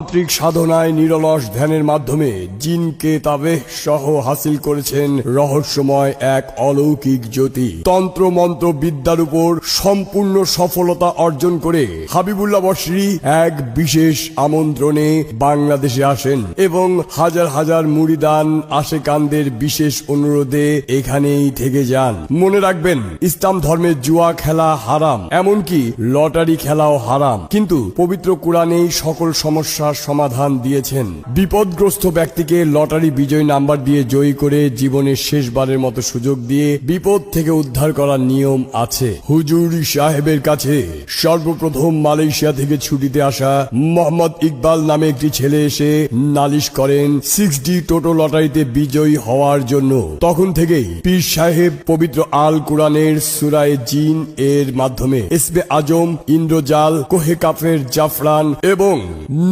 তান্ত্রিক সাধনায় নিরলস ধ্যানের মাধ্যমে জিনকে তাবেহ সহ হাসিল করেছেন রহস্যময় এক অলৌকিক জ্যোতি। তন্ত্র মন্ত্র বিদ্যার উপর সম্পূর্ণ সফলতা অর্জন করে হাবিবুল্লাহ বশরী এক বিশেষ আমন্ত্রণে বাংলাদেশে আসেন এবং হাজার হাজার মুরিদান আশেকানদের বিশেষ অনুরোধে এখানেই থেকে যান। মনে রাখবেন, ইসলাম ধর্মে জুয়া খেলা হারাম, এমনকি লটারি খেলাও হারাম, কিন্তু পবিত্র কোরআনেই সকল সমস্যার সমাধান দিয়েছেন। বিপদগ্রস্ত ব্যক্তিকে লটারি বিজয় নাম্বার দিয়ে জয়ী করে জীবনের শেষবারের মতো সুযোগ দিয়ে বিপদ থেকে উদ্ধার করার নিয়ম আছে। হুজুর সাহেবের কাছে সর্বপ্রথম মালয়েশিয়া থেকে ছুটিতে আসা মোহাম্মদ ইকবাল নামে একটি ছেলে এসে নালিশ করেন 6D টোটো লটারিতে বিজয়ী হওয়ার জন্য। তখন থেকেই পীর সাহেব পবিত্র আল কোরআনের সূরায়ে জিন এর মাধ্যমে ইসমে আজম, ইন্দ্রজাল, কোহে কাফের, জাফরান এবং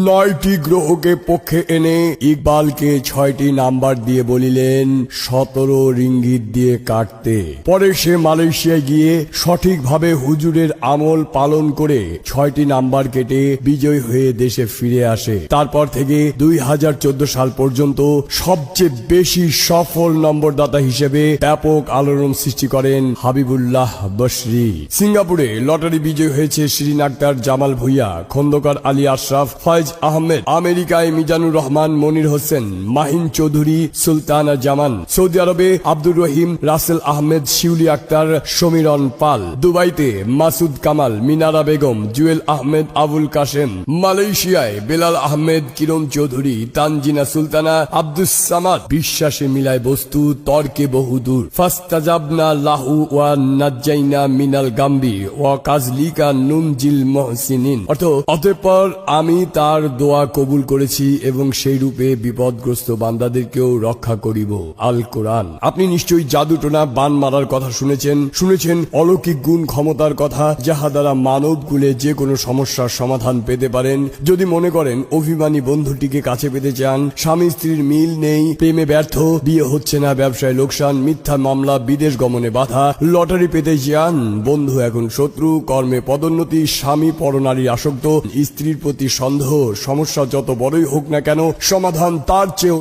9টি গ্রহকে পক্ষে এনে ইকবালকে 6টি নাম্বার দিয়ে বলিলেন 17 রিঙ্গিত দিয়ে কাটতে। পরে সে মালয়েশিয়ায় গিয়ে সঠিকভাবে হুজুরের আমল পালন করে 6টি নাম্বার কেটে বিজয় হয়ে দেশে ফিরে আসে। তারপর থেকে 2014 সাল পর্যন্ত সবচেয়ে বেশি সফল নম্বরদাতা হিসেবে ব্যাপক আলোড়ন সৃষ্টি করেন হাবিবুল্লাহ বশরী। সিঙ্গাপুরে লটারি বিজয় হয়েছে শিরিন আক্তার, জামাল ভুইয়া, খন্দকার আলী আশরাফ, ফয়েজ আহমেদ। আমেরিকায় মিজানুর রহমান, মনির হোসেন, মাহিন চৌধুরী, সুলতানা জামান। সৌদি আরবে আব্দুর রহিম, রাসেল আহমেদ, শিউলি আক্তার, সমীরন পাল। দুবাইতে মাসুদ কামাল, মিনারা বেগম, জুয়েল আহমেদ, আবুল কাশেম। মালয়েশিয়ায় বেলাল আহমেদ, কিরণ চৌধুরী, তানজিনা সুলতানা, আব্দুস সামাদ। বিশ্বাসে মিলায় বস্তু, তর্কে বহুদূর। ফাস্তাজাবনা লাহু ওয়া নাজ্জাইনা মিনাল গাম্বি ওয়া কাজলিকা নুনজিল মুহসিনিন। অতঃপর আমি তার দোয়া কবুল করেছি এবং সেই রূপে বিপদগ্রস্ত বান্দাদেরকেও রক্ষা করিব। আল কোরআন। আপনি নিশ্চয়ই জাদুটোনা, বান মারার কথা শুনেছেন অলৌকিক গুণ ক্ষমতার কথা, যাহা দ্বারা মানব কুলে যে কোনো সমস্যার সমাধান পেতে পারেন। যদি মনে করেন অভিমানী বন্ধুটিকে কাছে পেতে চান, স্বামী স্ত্রীর মিল নেই, প্রেমে ব্যর্থ, বিয়ে হচ্ছে না, ব্যবসায় লোকসান, মিথ্যা মামলা, বিদেশ গমনে বাধা, লটারি পেতে চান, বন্ধু এখন শত্রু, কর্মে পদোন্নতি, স্বামী পরনারী আসক্ত, স্ত্রীর প্রতি সন্দেহ, সমস্যা যত বড়ই হোক না কেন সমাধান তার চেয়েও